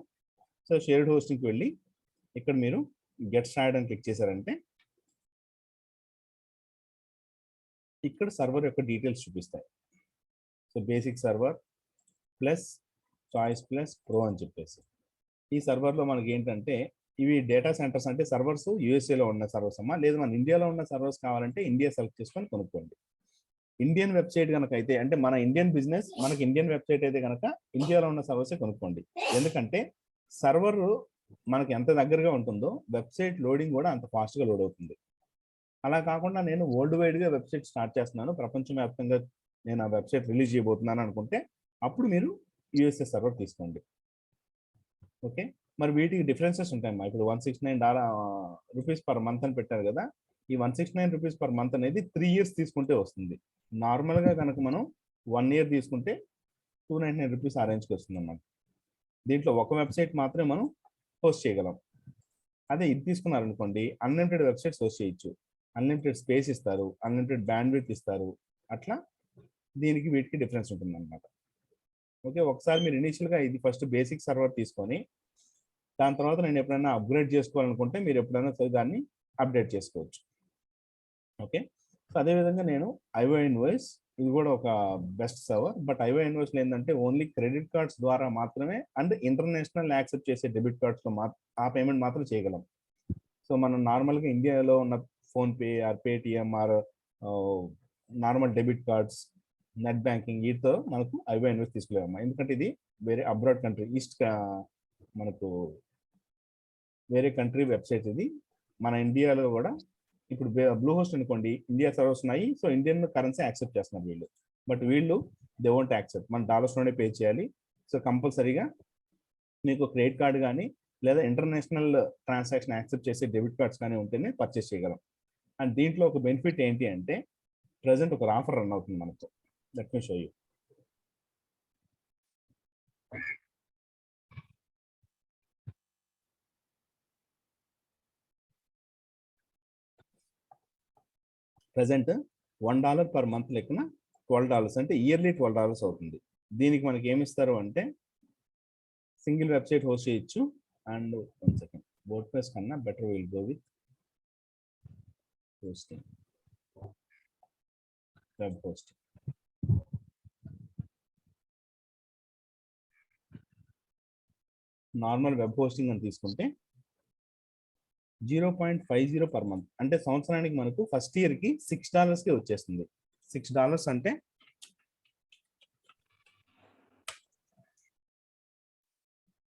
సో షేర్డ్ హోస్టింగ్కి వెళ్ళి ఇక్కడ మీరు గెట్ స్టార్టెడ్ అని క్లిక్ చేశారంటే ఇక్కడ సర్వర్ యొక్క డీటెయిల్స్ చూపిస్తాయి. So basic server plus choice plus pro అని చెప్పేసి ఈ సర్వర్లో మనకి ఏంటంటే ఇవి డేటా సెంటర్స్, అంటే సర్వర్స్ USA ఉన్న సర్వర్స్ అమ్మా. లేదు మన ఇండియాలో ఉన్న సర్వర్స్ కావాలంటే ఇండియా సెలెక్ట్ చేసుకొని కొనుక్కోండి. ఇండియన్ వెబ్సైట్ కనుక అయితే, అంటే మన ఇండియన్ బిజినెస్ మనకి ఇండియన్ వెబ్సైట్ అయితే కనుక ఇండియాలో ఉన్న సర్వర్సే కొనుక్కోండి. ఎందుకంటే సర్వర్ మనకి ఎంత దగ్గరగా ఉంటుందో వెబ్సైట్ లోడింగ్ కూడా అంత ఫాస్ట్గా లోడ్ అవుతుంది. అలా కాకుండా నేను వరల్డ్ వైడ్గా వెబ్సైట్ స్టార్ట్ చేస్తున్నాను, ప్రపంచవ్యాప్తంగా నేను ఆ వెబ్సైట్ రిలీజ్ చేయబోతున్నాను అనుకుంటే అప్పుడు మీరు USA సర్వర్ తీసుకోండి. ఓకే, మరి వీటికి డిఫరెన్సెస్ ఉంటాయమ్మా. ఇప్పుడు $169 రూపీస్ పర్ మంత్ అని పెట్టారు కదా, ఈ 169 రూపీస్ పర్ మంత్ అనేది 3 years తీసుకుంటే వస్తుంది. నార్మల్గా కనుక మనం 1 year తీసుకుంటే 299 రూపీస్ ఆ రేంజ్కి వస్తుంది అన్నమాట. దీంట్లో ఒక వెబ్సైట్ మాత్రమే మనం హోస్ట్ చేయగలం. అదే ఇది తీసుకున్నారనుకోండి, అన్లిమిటెడ్ వెబ్సైట్స్ హోస్ట్ చేయొచ్చు. అన్లిమిటెడ్ స్పేస్ ఇస్తారు, అన్లిమిటెడ్ బ్యాండ్విడ్త్ ఇస్తారు. అట్లా దీనికి వీటికి డిఫరెన్స్ ఉంటుంది అనమాట. ఓకే, ఒకసారి మీరు ఇనీషియల్గా ఇది ఫస్ట్ బేసిక్ సర్వర్ తీసుకొని దాని తర్వాత నేను ఎప్పుడైనా అప్గ్రేడ్ చేసుకోవాలనుకుంటే మీరు ఎప్పుడైనా సరే దాన్ని అప్డేట్ చేసుకోవచ్చు. ఓకే, సో అదేవిధంగా నేను ఐఓ ఇన్వాయిస్, ఇది కూడా ఒక బెస్ట్ సర్వర్. బట్ ఐఓ ఇన్వాయిస్లో ఏంటంటే ఓన్లీ క్రెడిట్ కార్డ్స్ ద్వారా మాత్రమే అండ్ ఇంటర్నేషనల్ యాక్సెప్ట్ చేసే డెబిట్ కార్డ్స్లో ఆ పేమెంట్ మాత్రం చేయగలం. సో మనం నార్మల్గా ఇండియాలో ఉన్న PhonePe are Paytm are normal debit cards, net banking, వీటితో మనకు ఐఓ ఇన్వాయిస్ తీసుకోలేము. ఎందుకంటే ఇది వేరే అబ్రాడ్ కంట్రీ, మనకు వేరే కంట్రీ వెబ్సైట్. ఇది మన ఇండియాలో కూడా ఇప్పుడు బ్లూ హోస్ట్ అనుకోండి, ఇండియా సర్వర్స్ ఉన్నాయి, సో ఇండియన్ కరెన్సీ యాక్సెప్ట్ చేస్తున్నారు వీళ్ళు. బట్ వీళ్ళు దే వోంట్ యాక్సెప్ట్, మన డాలర్స్లోనే పే చేయాలి. సో కంపల్సరీగా మీకు క్రెడిట్ కార్డు కానీ లేదా ఇంటర్నేషనల్ ట్రాన్సాక్షన్ యాక్సెప్ట్ చేసే డెబిట్ కార్డ్స్ కానీ ఉంటేనే పర్చేస్ చేయగలం. అండ్ దీంట్లో ఒక బెనిఫిట్ ఏంటి అంటే ప్రజెంట్ ఒక ఆఫర్ రన్ అవుతుంది మనకు. Let me show you. Present $1 per month లెక్కన $12 అంటే ఇయర్లీ $12 అవుతుంది. దీనికి మనకి ఏమి ఇస్తారు అంటే సింగిల్ వెబ్సైట్ హోస్ట్ చేయొచ్చు. అండ్ 1 సెకండ్, వర్డ్ప్రెస్ కన్నా better will go with hosting, web hosting. Normal web hosting అని తీసుకుంటే $0.50 పర్ మంత్, అంటే సంవత్సరానికి మనకు ఫస్ట్ ఇయర్కి $6కి వచ్చేస్తుంది. $6 అంటే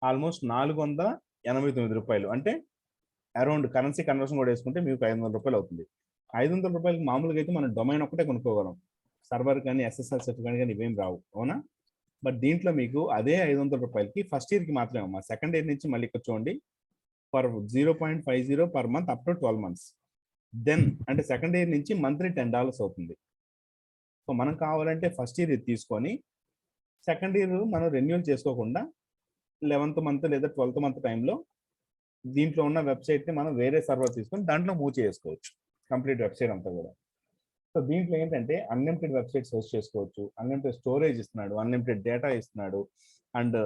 ఆల్మోస్ట్ $489. అంటే అరౌండ్ కరెన్సీ కన్వర్షన్ కూడా వేసుకుంటే మీకు $500 అవుతుంది. $500 మామూలుగా అయితే మనం డొమైన్ ఒకటే కొనుక్కోగలం, సర్వర్ కానీ ఎస్ఎస్ఎల్ సర్టిఫికేట్ కానీ ఇవేం రావు, అవునా? బట్ దీంట్లో మీకు అదే $500 ఫస్ట్ ఇయర్కి మాత్రమే అమ్మా. సెకండ్ ఇయర్ నుంచి మళ్ళీ ఇక్కడ చూడండి, for 0.50 per month up to 12 months. Then అంటే సెకండ్ ఇయర్ నుంచి మంత్లీ $10 అవుతుంది. సో మనం కావాలంటే ఫస్ట్ ఇయర్ ఇది తీసుకొని సెకండ్ ఇయర్ మనం రెన్యూల్ చేసుకోకుండా 11th month లేదా 12th month టైంలో దీంట్లో ఉన్న వెబ్సైట్ని మనం వేరే సర్వర్ తీసుకొని దాంట్లో మూవ్ చేసుకోవచ్చు, కంప్లీట్ వెబ్సైట్ అంతా కూడా. సో దీంట్లో ఏంటంటే అన్లిమిటెడ్ వెబ్సైట్స్ హోస్ట్ చేసుకోవచ్చు, అన్లిమిటెడ్ స్టోరేజ్ ఇస్తున్నాడు, అన్లిమిటెడ్ డేటా ఇస్తున్నాడు, అండ్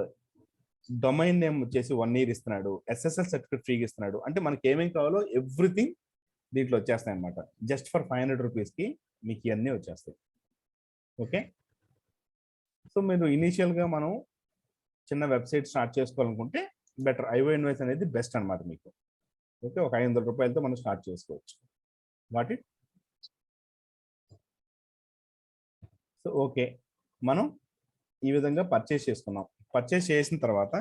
డొమైన్ నేమ్ వచ్చేసి 1 year ఇస్తున్నాడు, ఎస్ఎస్ఎల్ సర్టిఫికేట్ ఫ్రీగా ఇస్తున్నాడు. అంటే మనకి ఏమేమి కావాలో ఎవ్రీథింగ్ దీంట్లో వచ్చేస్తాయి అనమాట. జస్ట్ ఫర్ $500కి మీకు ఇవన్నీ వచ్చేస్తాయి. ఓకే, సో మీరు ఇనీషియల్గా మనం చిన్న వెబ్సైట్ స్టార్ట్ చేసుకోవాలనుకుంటే బెటర్ ఐఓ ఇన్వాయిస్ అనేది బెస్ట్ అనమాట మీకు. ఓకే, ఒక $500 మనం స్టార్ట్ చేసుకోవచ్చు. What it. సో ఓకే, మనం ఈ విధంగా పర్చేస్ చేసుకున్నాం. పర్చేస్ చేసిన తర్వాత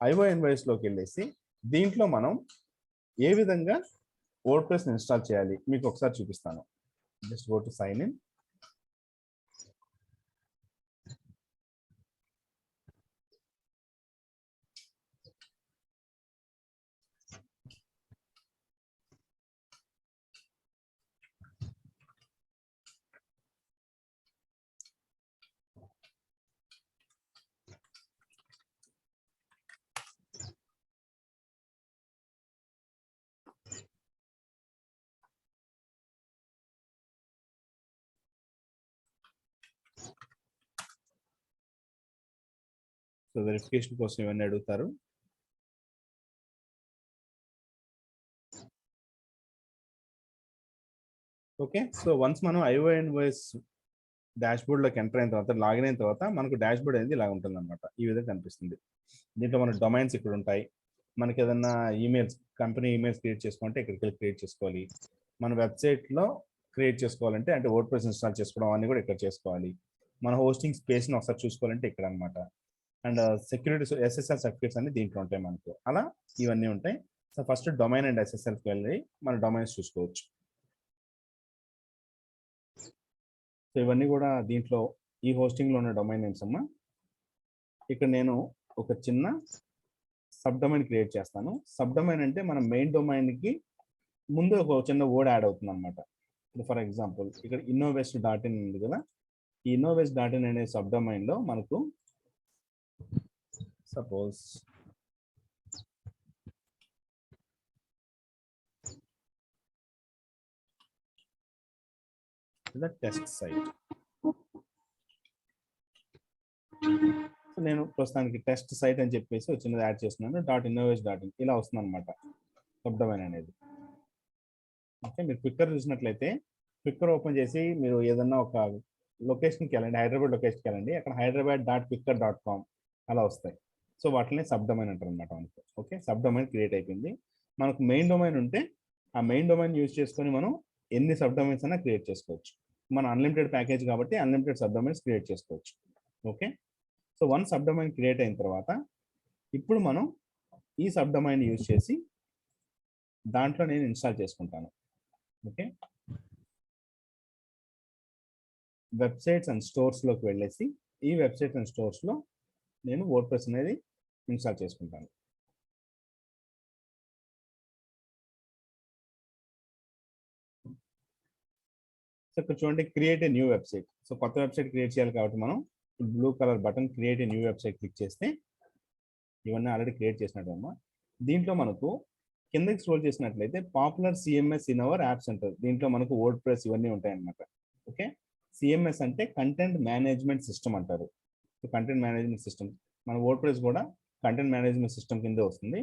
ఐఓ ఇన్వాయిస్లోకి వెళ్ళేసి దీంట్లో మనం ఏ విధంగా వర్డ్ప్రెస్ ఇన్స్టాల్ చేయాలి మీకు ఒకసారి చూపిస్తాను. Just go to sign in. So verification కోసం ఇవన్నీ అడుగుతారు. ఓకే, సో వన్స్ మనం ఐఓ ఇన్వాయిస్ డాష్బోర్డ్లోకి ఎంటర్ అయిన తర్వాత లాగిన్ అయిన తర్వాత మనకు డాష్బోర్డ్ అనేది ఇలా ఉంటుంది అనమాట. ఈ విధంగా కనిపిస్తుంది. దీంట్లో మన డొమైన్స్ ఇక్కడ ఉంటాయి. మనకి ఏదన్నా ఈమెయిల్స్, కంపెనీ ఈమెయిల్స్ క్రియేట్ చేసుకోవాలంటే ఇక్కడికి క్రియేట్ చేసుకోవాలి. మన వెబ్సైట్లో క్రియేట్ చేసుకోవాలంటే అంటే వర్డ్ప్రెస్ ఇన్స్టాల్ చేసుకోవడం అన్ని కూడా ఇక్కడ చేసుకోవాలి. మన హోస్టింగ్ స్పేస్ని ఒకసారి చూసుకోవాలంటే ఇక్కడ అనమాట. అండ్ సెక్యూరిటీ ఎస్ఎస్ఎల్ సర్టిఫికేట్స్ అన్ని దీంట్లో ఉంటాయి మనకు. అలా ఇవన్నీ ఉంటాయి. సో ఫస్ట్ డొమైన్ అండ్ ఎస్ఎస్ఎల్కి వెళ్ళి మన డొమైన్స్ చూసుకోవచ్చు. సో ఇవన్నీ కూడా దీంట్లో ఈ హోస్టింగ్లో ఉన్న డొమైన్ నేమ్స్ అమ్మా. ఇక్కడ నేను ఒక చిన్న సబ్ డొమైన్ క్రియేట్ చేస్తాను. సబ్ డొమైన్ అంటే మన మెయిన్ డొమైన్కి ముందు ఒక చిన్న వర్డ్ యాడ్ అవుతుంది అనమాట. ఇప్పుడు ఫర్ ఎగ్జాంపుల్ ఇక్కడ innovest.in ఉంది కదా, ఈ innovest.in అనే సబ్ డొమైన్ లో మనకు సపోజ్ టెస్ట్ సైట్. నేను ప్రస్తుతానికి టెస్ట్ సైట్ అని చెప్పేసి వచ్చినది యాడ్ చేస్తున్నాను. .innovest.in ఇలా వస్తుంది అనమాట సబ్ డొమైన్ అనేది. ఓకే, మీరు క్విక్కర్ చూసినట్లయితే క్విక్కర్ ఓపెన్ చేసి మీరు ఏదన్నా ఒక లొకేషన్కి వెళ్ళండి, హైదరాబాద్ లొకేషన్కి వెళ్ళండి, అక్కడ hyderabad.quikr.com అలా వస్తాయి. సో వాటిని సబ్ డొమైన్ అంటారు అనమాట మనకు. ఓకే, సబ్ డొమైన్ క్రియేట్ అయిపోయింది. మనకు మెయిన్ డొమైన్ ఉంటే ఆ మెయిన్ డొమైన్ యూజ్ చేసుకొని మనం ఎన్ని సబ్ డొమైన్స్ అయినా క్రియేట్ చేసుకోవచ్చు. మన అన్లిమిటెడ్ ప్యాకేజ్ కాబట్టి అన్లిమిటెడ్ సబ్ డొమైన్స్ క్రియేట్ చేసుకోవచ్చు. Okay, so one sub domain create అయిన తర్వాత ఇప్పుడు మనం ఈ సబ్ డొమైన్ యూజ్ చేసి దాంట్లో నేను ఇన్స్టాల్ చేసుకుంటాను. ఓకే, వెబ్సైట్స్ అండ్ స్టోర్స్లోకి వెళ్ళేసి ఈ వెబ్సైట్స్ అండ్ స్టోర్స్లో నేను వర్డ్ప్రెస్ అనేది ఇన్స్టాల్ చేసుకుంటాను. సో ఇక్కడ చూడండి create a new website. So కొత్త వెబ్సైట్ క్రియేట్ చేయాలి కాబట్టి మనం blue colour button create a new website click చేస్తే ఇవన్నీ ఆల్రెడీ క్రియేట్ చేసినట్టమ్మా. దీంట్లో మనకు కిందకి స్క్రోల్ చేసినట్లయితే popular CMS in our app centre, దీంట్లో మనకు వర్డ్ ప్రెస్ ఇవన్నీ ఉంటాయన్నమాట. ఓకే, సిఎంఎస్ అంటే కంటెంట్ మేనేజ్మెంట్ సిస్టమ్ అంటారు. సో కంటెంట్ మేనేజ్మెంట్ సిస్టమ్, మన వర్డ్ ప్రెస్ కూడా కంటెంట్ మేనేజ్మెంట్ సిస్టమ్ కింద వస్తుంది.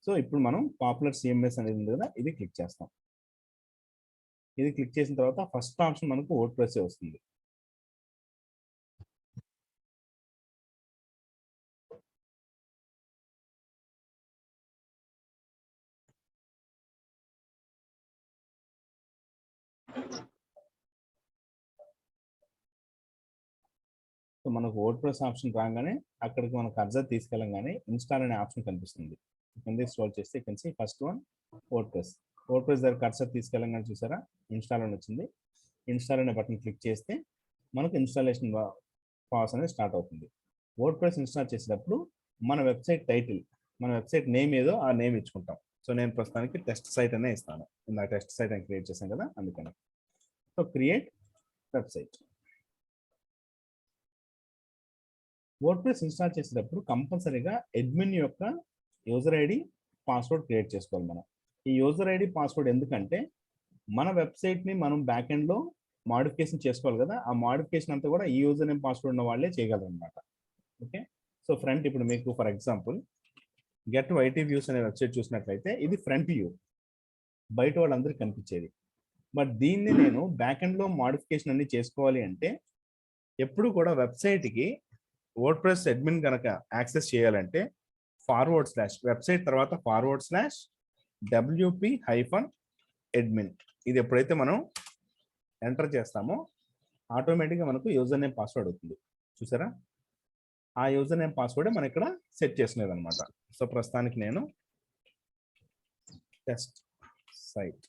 సో ఇప్పుడు మనం పాపులర్ సిఎంఎస్ అనేది ఉంది కదా, ఇది క్లిక్ చేస్తాం. ఇది క్లిక్ చేసిన తర్వాత ఫస్ట్ ఆప్షన్ మనకు వర్డ్ ప్రెస్ వస్తుంది. సో మనకు వర్డ్ ప్రెస్ ఆప్షన్ రాగానే అక్కడికి మన కర్సర్ తీసుకెళ్ళగానే ఇన్స్టాల్ అనే ఆప్షన్ కనిపిస్తుంది. కింద స్క్రోల్ చేస్తే ఇక్కడ first one word press. Word press దగ్గర కర్సర్ తీసుకెళ్ళగానే చూసారా ఇన్స్టాల్ అని వచ్చింది. ఇన్స్టాల్ అనే బటన్ క్లిక్ చేస్తే మనకు ఇన్స్టాలేషన్ ప్రాసెస్ అనేది స్టార్ట్ అవుతుంది. వర్డ్ ప్రెస్ ఇన్స్టాల్ చేసేటప్పుడు మన వెబ్సైట్ టైటిల్, మన వెబ్సైట్ నేమ్ ఏదో ఆ నేమ్ ఇచ్చుకుంటాం. సో నేను ప్రస్తుతానికి టెస్ట్ సైట్ అనే ఇస్తాను. ఇందాక టెస్ట్ సైట్ అని క్రియేట్ చేశాను కదా, అందుకని. So create website. Word press install చేసేటప్పుడు కంపల్సరీగా అడ్మిన్ యొక్క యూజర్ ఐడి పాస్వర్డ్ క్రియేట్ చేసుకోవాలి మనం. ఈ యూజర్ ఐడి పాస్వర్డ్ ఎందుకంటే మన వెబ్సైట్ని మనం బ్యాక్ ఎండ్లో మాడిఫికేషన్ చేసుకోవాలి కదా, ఆ మాడిఫికేషన్ అంతా కూడా ఈ యూజర్ నేమ్ పాస్వర్డ్ ఉన్న వాళ్ళే చేయగలరు అనమాట. ఓకే, సో ఫ్రంట్ ఇప్పుడు మీకు for example get YT views అనే వెబ్సైట్ చూసినట్లయితే ఇది ఫ్రంట్ వ్యూ, బయట వాళ్ళందరికీ కనిపించేది. బట్ దీన్ని నేను బ్యాక్ ఎండ్లో మాడిఫికేషన్ అన్ని చేసుకోవాలి అంటే ఎప్పుడు కూడా వెబ్సైట్కి వర్డ్ ప్రెస్ అడ్మిన్ కనుక యాక్సెస్ చేయాలంటే /, వెబ్సైట్ తర్వాత /WP-admin ఇది ఎప్పుడైతే మనం ఎంటర్ చేస్తామో ఆటోమేటిక్గా మనకు యూజర్ నేమ్ పాస్వర్డ్ అవుతుంది. చూసారా, ఆ యూజర్ నేమ్ పాస్వర్డే మనం ఇక్కడ సెట్ చేసినది అనమాట. సో ప్రస్తుతానికి నేను టెస్ట్ సైట్,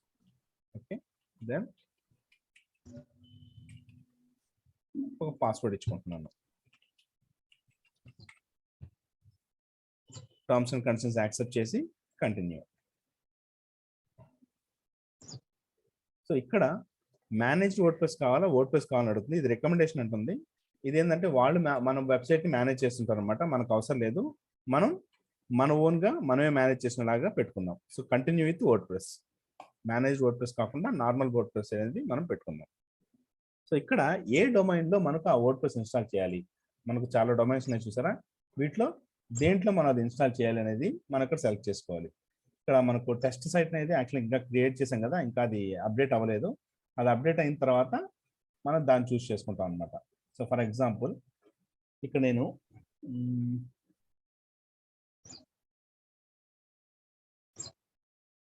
ఓకే, దెన్ ఒక పాస్వర్డ్ ఇచ్చుకుంటున్నాను. టర్మ్స్ అండ్ కండిషన్స్ యాక్సెప్ట్ చేసి కంటిన్యూ. సో ఇక్కడ మేనేజ్డ్ వర్డ్ ప్రెస్ కావాలా, వర్డ్ ప్రెస్ కావాలని అడుగుతుంది. ఇది రికమెండేషన్ అంటుంది. ఇది ఏంటంటే వాళ్ళు మన వెబ్సైట్ని మేనేజ్ చేస్తుంటారు అనమాట, మనకు అవసరం లేదు. మనం మన ఓన్గా మనమే మేనేజ్ చేసినలాగా పెట్టుకుందాం. So continue with word press, managed word press కాకుండా నార్మల్ వర్డ్ ప్రెస్ అనేది మనం పెట్టుకుందాం. సో ఇక్కడ ఏ డొమైన్లో మనకు ఆ వర్డ్ ప్రెస్ ఇన్స్టాల్ చేయాలి, మనకు చాలా డొమైన్స్ ఉన్నాయి చూసారా, వీటిలో దేంట్లో మనం అది ఇన్స్టాల్ చేయాలి అనేది మనం ఇక్కడ సెలెక్ట్ చేసుకోవాలి. ఇక్కడ మనకు టెస్ట్ సైట్ అనేది యాక్చువల్లీ ఇంకా క్రియేట్ చేసాం కదా, ఇంకా అది అప్డేట్ అవ్వలేదు. అది అప్డేట్ అయిన తర్వాత మనం దాన్ని చూస్ చేసుకుంటాం అనమాట. సో ఫర్ ఎగ్జాంపుల్ ఇక్కడ నేను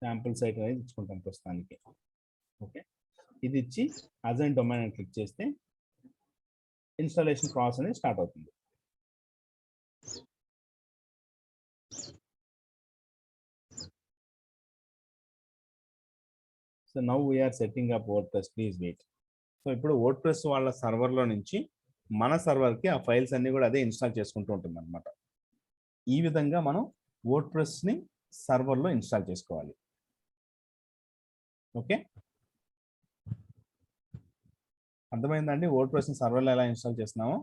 శాంపుల్ సైట్ అనేది ఇచ్చుకుంటాను ప్రస్తుతానికి. ఓకే, ఇది ఇచ్చి అజైన్ డొమైన్ అని క్లిక్ చేస్తే ఇన్స్టాలేషన్ ప్రాసెస్ అనేది స్టార్ట్ అవుతుంది. So now we are setting up WordPress, please wait. So ఇప్పుడు వర్డ్ ప్రెస్ వాళ్ళ సర్వర్లో నుంచి మన సర్వర్కి ఆ ఫైల్స్ అన్ని కూడా అదే ఇన్స్టాల్ చేసుకుంటూ ఉంటుంది అనమాట. ఈ విధంగా మనం వర్డ్ ప్రెస్ని సర్వర్లో ఇన్స్టాల్ చేసుకోవాలి. ఓకే, అర్థమైందండి వర్డ్ ప్రెస్ సర్వర్లో ఎలా ఇన్స్టాల్ చేస్తున్నామో.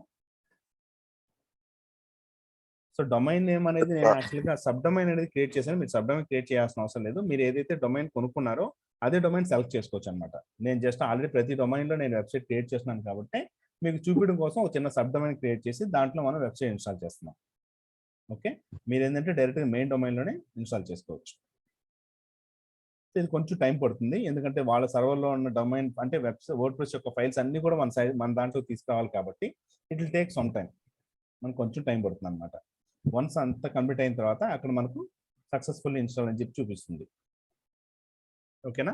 సో డొమైన్ నేమ్ అనేది నేను యాక్చువల్గా సబ్ డొమైన్ అనేది క్రియేట్ చేశాను. మీరు సబ్ డొమైన్ క్రియేట్ చేయాల్సిన అవసరం లేదు. మీరు ఏదైతే డొమైన్ కొనుక్కున్నారో అదే డొమైన్ సెలెక్ట్ చేసుకోవచ్చు అనమాట. నేను జస్ట్ ఆల్రెడీ ప్రతి డొమైన్లో నేను వెబ్సైట్ క్రియేట్ చేస్తున్నాను కాబట్టి మీకు చూపించడం కోసం ఒక చిన్న సబ్ డొమైన్ క్రియేట్ చేసి దాంట్లో మనం వెబ్సైట్ ఇన్స్టాల్ చేస్తున్నాం. ఓకే, మీరు ఏంటంటే డైరెక్ట్గా మెయిన్ డొమైన్లోనే ఇన్స్టాల్ చేసుకోవచ్చు. ఇది కొంచెం టైం పడుతుంది, ఎందుకంటే వాళ్ళ సర్వర్లో ఉన్న డొమైన్ అంటే వెబ్సైట్ వర్డ్ ప్రెస్ యొక్క ఫైల్స్ అన్ని కూడా మన దాంట్లో తీసుకురావాలి కాబట్టి it will take some time. మనకు కొంచెం టైం పడుతుంది అనమాట. వన్స్ అంతా కంప్లీట్ అయిన తర్వాత అక్కడ మనకు సక్సెస్ఫుల్ ఇన్స్టాల్ అని చెప్పి చూపిస్తుంది. ఓకేనా,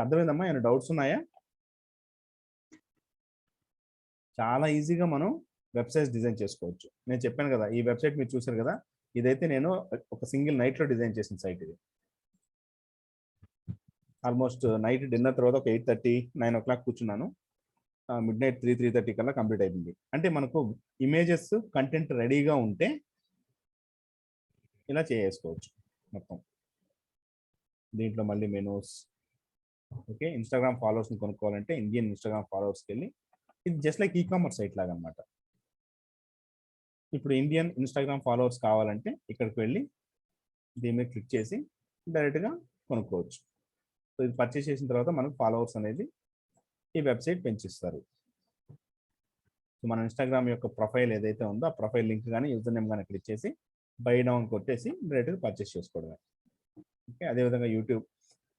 అర్థమైందమ్మా? ఏమైనా డౌట్స్ ఉన్నాయా? చాలా ఈజీగా మనం వెబ్సైట్స్ డిజైన్ చేసుకోవచ్చు. నేను చెప్పాను కదా, ఈ వెబ్సైట్ మీరు చూసారు కదా, ఇదైతే నేను ఒక సింగిల్ నైట్లో డిజైన్ చేసిన సైట్. ఇది ఆల్మోస్ట్ నైట్ డిన్నర్ తర్వాత ఒక 8:30, 9 o'clock కూర్చున్నాను. మిడ్ నైట్ 3:30 కల్లా కంప్లీట్ అయిపోయింది. అంటే మనకు ఇమేజెస్ కంటెంట్ రెడీగా ఉంటే ఇలా చేసుకోవచ్చు మొత్తం. దీంట్లో మళ్ళీ మెనూస్. ఓకే, ఇన్స్టాగ్రామ్ ఫాలోవర్స్ని కొనుక్కోవాలంటే ఇండియన్ ఇన్స్టాగ్రామ్ ఫాలోవర్స్కి వెళ్ళి, ఇది జస్ట్ లైక్ ఈకామర్స్ సైట్ లాగా అనమాట. ఇప్పుడు ఇండియన్ ఇన్స్టాగ్రామ్ ఫాలోవర్స్ కావాలంటే ఇక్కడికి వెళ్ళి దీని మీద క్లిక్ చేసి డైరెక్ట్గా కొనుక్కోవచ్చు. సో ఇది పర్చేస్ చేసిన తర్వాత మనకు ఫాలోవర్స్ అనేది ఈ వెబ్సైట్ పెంచిస్తారు. సో మన ఇన్స్టాగ్రామ్ యొక్క ప్రొఫైల్ ఏదైతే ఉందో ఆ ప్రొఫైల్ లింక్ కానీ యూజర్ నేమ్ కానీ క్లిక్ చేసి బై డౌన్ కొట్టేసి డైరెక్ట్గా పర్చేస్ చేసుకోవడమే. ఓకే, అదేవిధంగా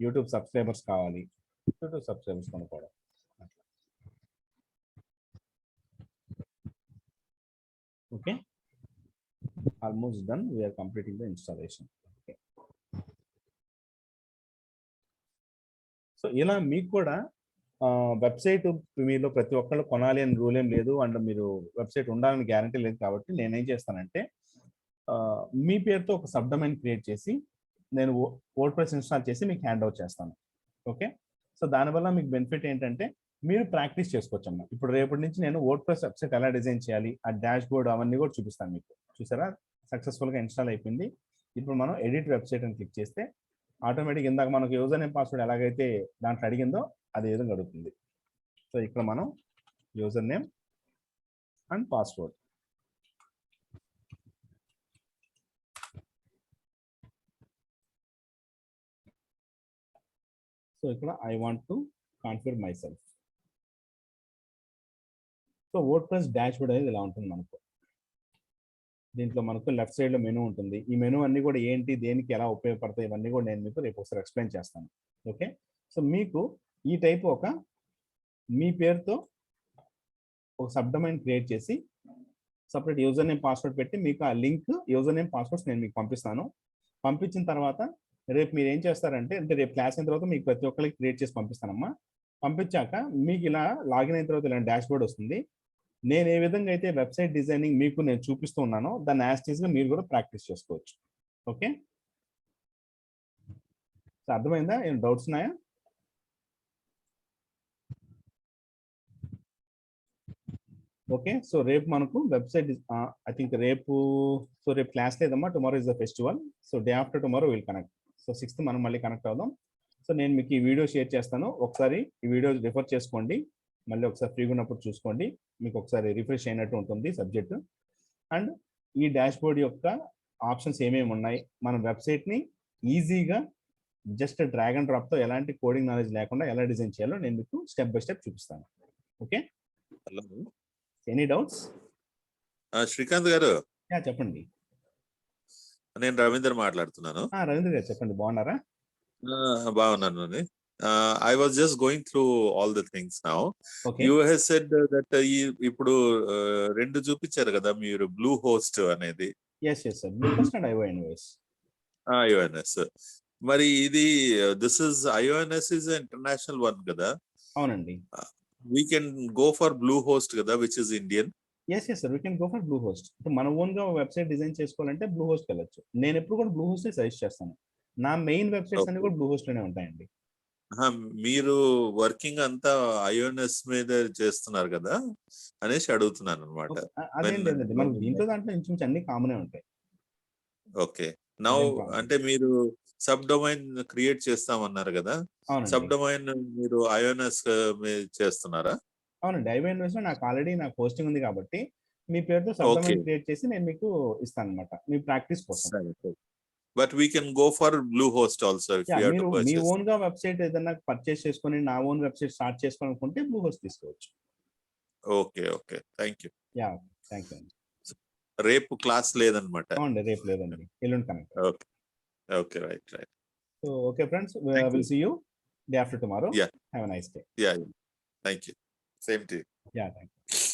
యూట్యూబ్ సబ్స్క్రైబర్స్ కావాలి, యూట్యూబ్ సబ్స్క్రైబర్స్ కొనుక్కోవడం. Okay, almost done, we are completing the installation. Okay, so ఇలా మీకు కూడా వెబ్సైట్ మీలో ప్రతి ఒక్కళ్ళు కొనాలి అని రూల్ ఏం లేదు, అండ్ మీరు వెబ్సైట్ ఉండాలని గ్యారంటీ లేదు. కాబట్టి నేనేం చేస్తానంటే మీ పేరుతో ఒక సబ్ డొమైన్ క్రియేట్ చేసి నేను వర్డ్ ప్రెస్ ఇన్స్టాల్ చేసి మీకు హ్యాండ్ ఓవర్ చేస్తాను. ఓకే, సో దానివల్ల మీకు బెనిఫిట్ ఏంటంటే మీరు ప్రాక్టీస్ చేసుకోవచ్చు అమ్మా. ఇప్పుడు రేపటి నుంచి నేను వర్డ్ ప్రెస్ వెబ్సైట్ ఎలా డిజైన్ చేయాలి, ఆ డాష్ బోర్డ్ అవన్నీ కూడా చూపిస్తాను మీకు. చూసారా, సక్సెస్ఫుల్గా ఇన్స్టాల్ అయిపోయింది. ఇప్పుడు మనం ఎడిట్ వెబ్సైట్ అని క్లిక్ చేస్తే ఆటోమేటిక్ ఇందాక మనకు యూజర్ నేమ్ పాస్వర్డ్ ఎలాగైతే దాంట్లో అడిగిందో అదే విధంగా అడుగుతుంది. సో ఇక్కడ మనం user name and password, so ఇక్కడ I want to configure my self. So WordPress dashboard అనేది ఇలా ఉంటుంది మనకు. దీంట్లో మనకు లెఫ్ట్ సైడ్లో మెనూ ఉంటుంది. ఈ మెనూ అన్ని కూడా ఏంటి, దేనికి ఎలా ఉపయోగపడతాయి, ఇవన్నీ కూడా నేను మీకు రేపు ఒకసారి ఎక్స్ప్లెయిన్ చేస్తాను. ఓకే, సో మీకు ఈ టైప్ ఒక మీ పేరుతో ఒక సబ్ డొమైన్ క్రియేట్ చేసి సపరేట్ యూజర్ నేమ్ పాస్వర్డ్ పెట్టి మీకు ఆ లింక్ యూజర్ నేమ్ పాస్వర్డ్స్ నేను మీకు పంపిస్తాను. పంపించిన తర్వాత రేపు మీరు ఏం చేస్తారంటే, అంటే రేపు క్లాస్ అయిన తర్వాత మీకు ప్రతి ఒక్కరికి క్రియేట్ చేసి పంపిస్తానమ్మా. పంపించాక మీకు ఇలా లాగిన్ అయిన తర్వాత ఇలా డాష్ బోర్డ్ వస్తుంది. నేను ఏ విధంగా అయితే వెబ్సైట్ డిజైనింగ్ మీకు నేను చూపిస్తూ ఉన్నానో దాన్ని యాస్టీస్గా మీరు కూడా ప్రాక్టీస్ చేసుకోవచ్చు. ఓకే, సో అర్థమైందా? ఏం డౌట్స్ ఉన్నాయా? ఓకే, సో రేపు మనకు వెబ్సైట్ ఐ థింక్ రేపు క్లాస్ లేదమ్మా. Tomorrow is the festival. So day after tomorrow will connect. So 6th మనం మళ్ళీ కనెక్ట్ అవుదాం. సో నేను మీకు ఈ వీడియో షేర్ చేస్తాను, ఒకసారి ఈ వీడియో రిఫర్ చేసుకోండి, మళ్ళీ ఒకసారి ఫ్రీగా ఉన్నప్పుడు చూసుకోండి, మీకు ఒకసారి రిఫ్రెష్ అయినట్టు ఉంటుంది సబ్జెక్ట్. అండ్ ఈ డాష్ బోర్డ్ యొక్క ఆప్షన్స్ ఏమేమి ఉన్నాయి, మన వెబ్సైట్ని ఈజీగా జస్ట్ డ్రాగ్ అండ్ డ్రాప్తో ఎలాంటి కోడింగ్ నాలెడ్జ్ లేకుండా ఎలా డిజైన్ చేయాలో నేను మీకు స్టెప్ బై స్టెప్ చూపిస్తాను. Okay, hello, any doubts? Srikanth గారు, చెప్పండి. నేను రవీందర్ మాట్లాడుతున్నాను. రవీంద్ర గారు చెప్పండి, బాగున్నారా? బాగున్నాను. I was just going through all the things now. You have said that ఇప్పుడు 2 చూపించారు కదా మీరు, బ్లూ హోస్ట్ అనేది. yes sir, Bluehost and IONOS. మరి ఇది this is IONOS is international one కదా? అవునండి. We can go for Bluehost కదా, which is Indian. yes sir, we can go for Bluehost. మన own గా website design చేసుకోవాలంటే Bluehost వెళ్ళొచ్చు. నేను ఎప్పుడు కూడా బ్లూ హోస్ట్ సజెస్ట్ చేస్తాను. నా మెయిన్ వెబ్సైట్స్ అన్ని కూడా బ్లూ హోస్ట్ లోనే ఉంటాయండి. మీరు వర్కింగ్ అంతా ఐఓఎన్ఎస్ మీద చేస్తున్నారు కదా అనేసి అడుగుతున్నాను అనమాట. అదేం లేదండి, మనకు దీంట్లో దాంట్లో ఇంచుమించు అన్ని కామనే ఉంటాయి. ఓకే, నౌ అంటే మీరు సబ్ డొమైన్ క్రియేట్ చేస్తామన్నారు కదా, సబ్ అవునండి. డొమైన్ మీరు ఐఓఎన్ఎస్ చేస్తున్నారా? అవునండి. ఐవీఎన్ఎస్‌లో నాకు ఆల్రెడీ హోస్టింగ్ ఉంది కాబట్టి, మీ పేరుతో సబ్ ఓకే. డొమైన్ క్రియేట్ చేసి నేను మీకు ఇస్తానన్నమాట. మీ ప్రాక్టీస్ కోసం. సరే, సరే. But we can go for Bluehost also if you have to మీరు మీ పర్చేస్. ఓన్‌గా వెబ్‌సైట్ ఏదన్నా పర్చేస్ చేసుకొని, నా ఓన్ వెబ్‌సైట్ స్టార్ట్ చేసుకోవాలనుకుంటే బ్లూ హోస్ట్ తీసుకోవచ్చు. Okay, okay. Thank you. Yeah! Thank you అండి. రేపు క్లాస్ లేదనమాట. అవునండి. రేపు లేదండి. ఎల్లుండి connect. Okay. Okay. Right, right. So, okay friends. Thank you. Will see you day after tomorrow. Yeah! Have a nice day. Yeah! Thank you. Same to you. Yeah! Thank you.